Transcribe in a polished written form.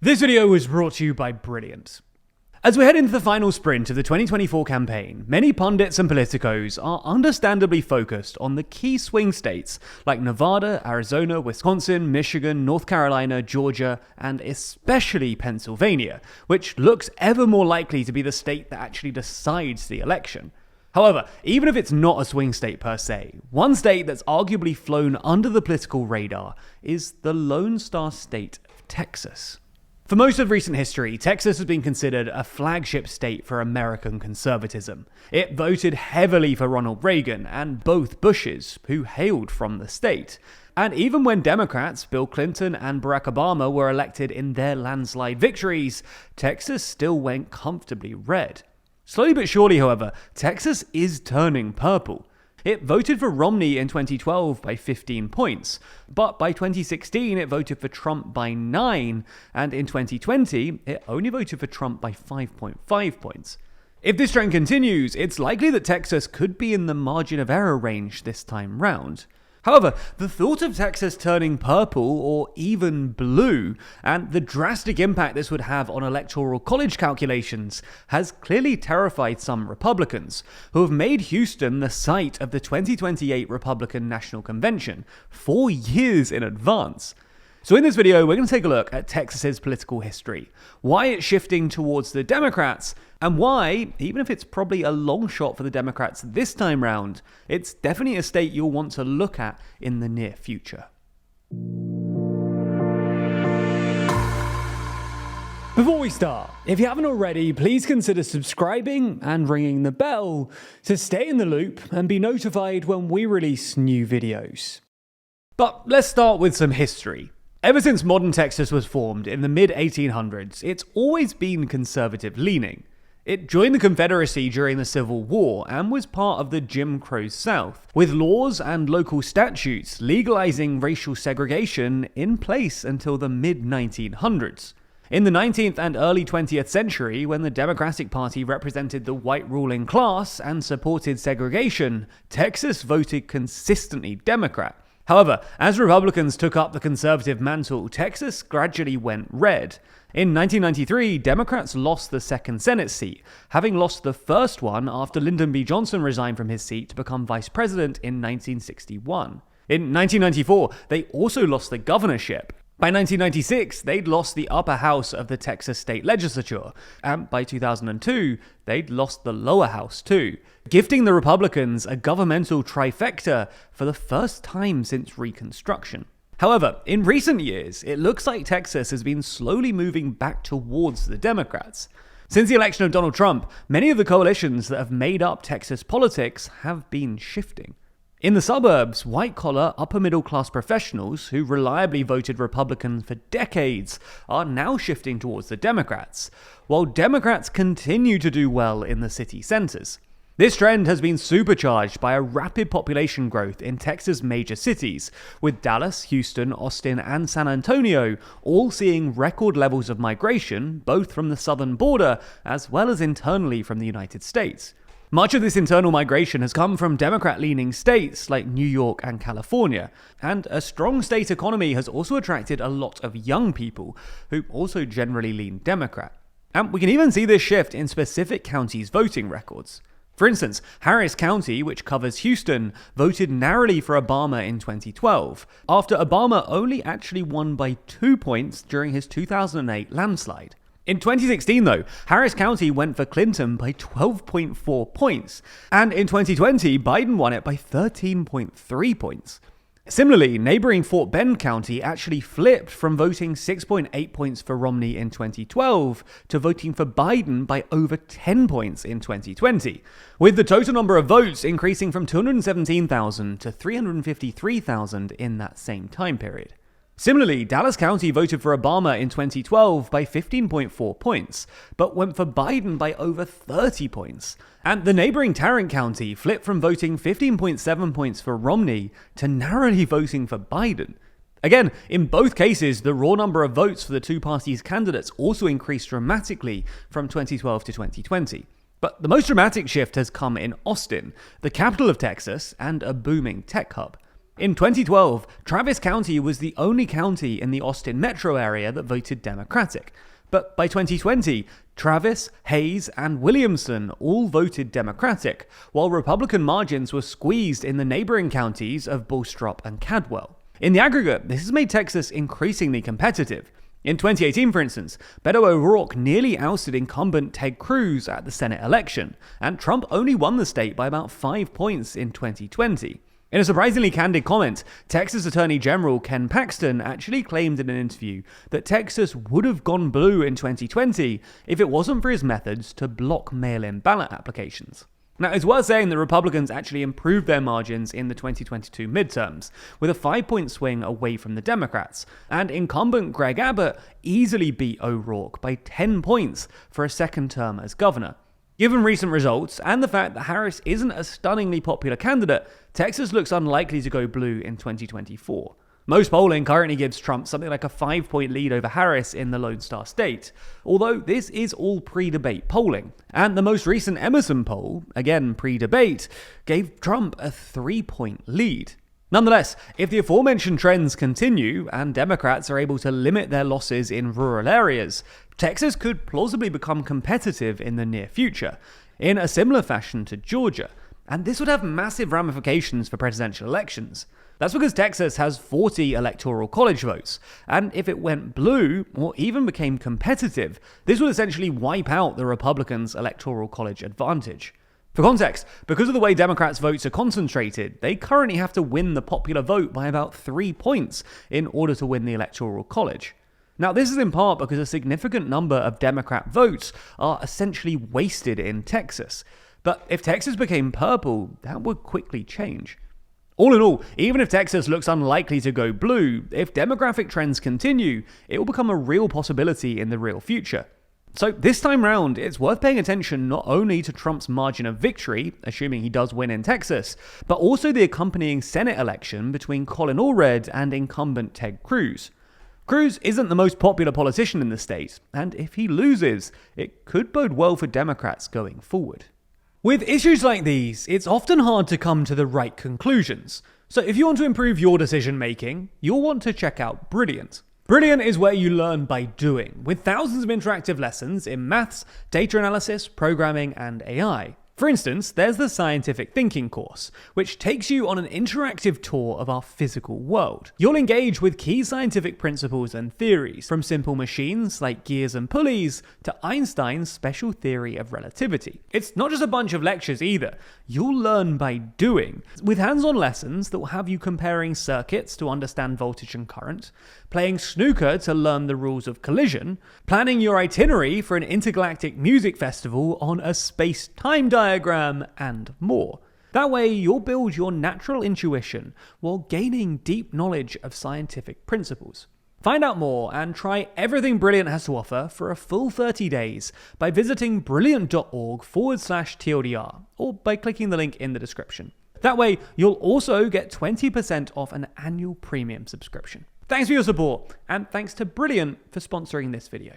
This video was brought to you by Brilliant. As we head into the final sprint of the 2024 campaign, many pundits and politicos are understandably focused on the key swing states like Nevada, Arizona, Wisconsin, Michigan, North Carolina, Georgia, and especially Pennsylvania, which looks ever more likely to be the state that actually decides the election. However, even if it's not a swing state per se, one state that's arguably flown under the political radar is the Lone Star state of Texas. For most of recent history, Texas has been considered a flagship state for American conservatism. It voted heavily for Ronald Reagan and both Bushes, who hailed from the state. And even when Democrats, Bill Clinton and Barack Obama, were elected in their landslide victories, Texas still went comfortably red. Slowly but surely, however, Texas is turning purple. It voted for Romney in 2012 by 15 points, but by 2016 it voted for Trump by 9, and in 2020 it only voted for Trump by 5.5 points. If this trend continues, it's likely that Texas could be in the margin of error range this time round. However, the thought of Texas turning purple or even blue, and the drastic impact this would have on electoral college calculations, has clearly terrified some Republicans, who have made Houston the site of the 2028 Republican National Convention 4 years in advance. So in this video, we're going to take a look at Texas's political history, why it's shifting towards the Democrats, and why, even if it's probably a long shot for the Democrats this time round, it's definitely a state you'll want to look at in the near future. Before we start, if you haven't already, please consider subscribing and ringing the bell to stay in the loop and be notified when we release new videos. But let's start with some history. Ever since modern Texas was formed in the mid-1800s, it's always been conservative-leaning. It joined the Confederacy during the Civil War and was part of the Jim Crow South, with laws and local statutes legalizing racial segregation in place until the mid-1900s. In the 19th and early 20th century, when the Democratic Party represented the white ruling class and supported segregation, Texas voted consistently Democrat. However, as Republicans took up the conservative mantle, Texas gradually went red. In 1993, Democrats lost the second Senate seat, having lost the first one after Lyndon B. Johnson resigned from his seat to become vice president in 1961. In 1994, they also lost the governorship. By 1996, they'd lost the upper house of the Texas state legislature, and by 2002, they'd lost the lower house too, gifting the Republicans a governmental trifecta for the first time since Reconstruction. However, in recent years, it looks like Texas has been slowly moving back towards the Democrats. Since the election of Donald Trump, many of the coalitions that have made up Texas politics have been shifting. In the suburbs, white-collar, upper-middle-class professionals who reliably voted Republican for decades are now shifting towards the Democrats, while Democrats continue to do well in the city centers. This trend has been supercharged by a rapid population growth in Texas' major cities, with Dallas, Houston, Austin, and San Antonio all seeing record levels of migration, both from the southern border as well as internally from the United States. Much of this internal migration has come from Democrat-leaning states like New York and California, and a strong state economy has also attracted a lot of young people who also generally lean Democrat. And we can even see this shift in specific counties' voting records. For instance, Harris County, which covers Houston, voted narrowly for Obama in 2012, after Obama only actually won by 2 points during his 2008 landslide. In 2016, though, Harris County went for Clinton by 12.4 points, and in 2020, Biden won it by 13.3 points. Similarly, neighboring Fort Bend County actually flipped from voting 6.8 points for Romney in 2012 to voting for Biden by over 10 points in 2020, with the total number of votes increasing from 217,000 to 353,000 in that same time period. Similarly, Dallas County voted for Obama in 2012 by 15.4 points, but went for Biden by over 30 points. And the neighboring Tarrant County flipped from voting 15.7 points for Romney to narrowly voting for Biden. Again, in both cases, the raw number of votes for the two parties' candidates also increased dramatically from 2012 to 2020. But the most dramatic shift has come in Austin, the capital of Texas and a booming tech hub. In 2012, Travis County was the only county in the Austin metro area that voted Democratic. But by 2020, Travis, Hayes, and Williamson all voted Democratic, while Republican margins were squeezed in the neighboring counties of Bastrop and Cadwell. In the aggregate, this has made Texas increasingly competitive. In 2018, for instance, Beto O'Rourke nearly ousted incumbent Ted Cruz at the Senate election, and Trump only won the state by about 5 points in 2020. In a surprisingly candid comment, Texas Attorney General Ken Paxton actually claimed in an interview that Texas would have gone blue in 2020 if it wasn't for his methods to block mail-in ballot applications. Now, it's worth saying that Republicans actually improved their margins in the 2022 midterms, with a 5-point swing away from the Democrats, and incumbent Greg Abbott easily beat O'Rourke by 10 points for a second term as governor. Given recent results and the fact that Harris isn't a stunningly popular candidate, Texas looks unlikely to go blue in 2024. Most polling currently gives Trump something like a 5-point lead over Harris in the Lone Star State, although this is all pre-debate polling. And the most recent Emerson poll, again pre-debate, gave Trump a 3-point lead. Nonetheless, if the aforementioned trends continue and Democrats are able to limit their losses in rural areas, Texas could plausibly become competitive in the near future, in a similar fashion to Georgia. And this would have massive ramifications for presidential elections. That's because Texas has 40 electoral college votes, and if it went blue or even became competitive, this would essentially wipe out the Republicans' electoral college advantage. For context, because of the way Democrats' votes are concentrated, they currently have to win the popular vote by about 3 points in order to win the electoral college. Now, this is in part because a significant number of Democrat votes are essentially wasted in Texas. But if Texas became purple, that would quickly change. All in all, even if Texas looks unlikely to go blue, if demographic trends continue, it will become a real possibility in the real future. So this time round, it's worth paying attention not only to Trump's margin of victory, assuming he does win in Texas, but also the accompanying Senate election between Colin Allred and incumbent Ted Cruz. Cruz isn't the most popular politician in the state, and if he loses, it could bode well for Democrats going forward. With issues like these, it's often hard to come to the right conclusions. So if you want to improve your decision making, you'll want to check out Brilliant. Brilliant is where you learn by doing, with thousands of interactive lessons in maths, data analysis, programming, and AI. For instance, there's the Scientific Thinking course, which takes you on an interactive tour of our physical world. You'll engage with key scientific principles and theories, from simple machines like gears and pulleys to Einstein's special theory of relativity. It's not just a bunch of lectures either. You'll learn by doing, with hands-on lessons that will have you comparing circuits to understand voltage and current, playing snooker to learn the rules of collision, planning your itinerary for an intergalactic music festival on a space-time diagram, and more. That way, you'll build your natural intuition while gaining deep knowledge of scientific principles. Find out more and try everything Brilliant has to offer for a full 30 days by visiting brilliant.org/TLDR or by clicking the link in the description. That way, you'll also get 20% off an annual premium subscription. Thanks for your support, and thanks to Brilliant for sponsoring this video.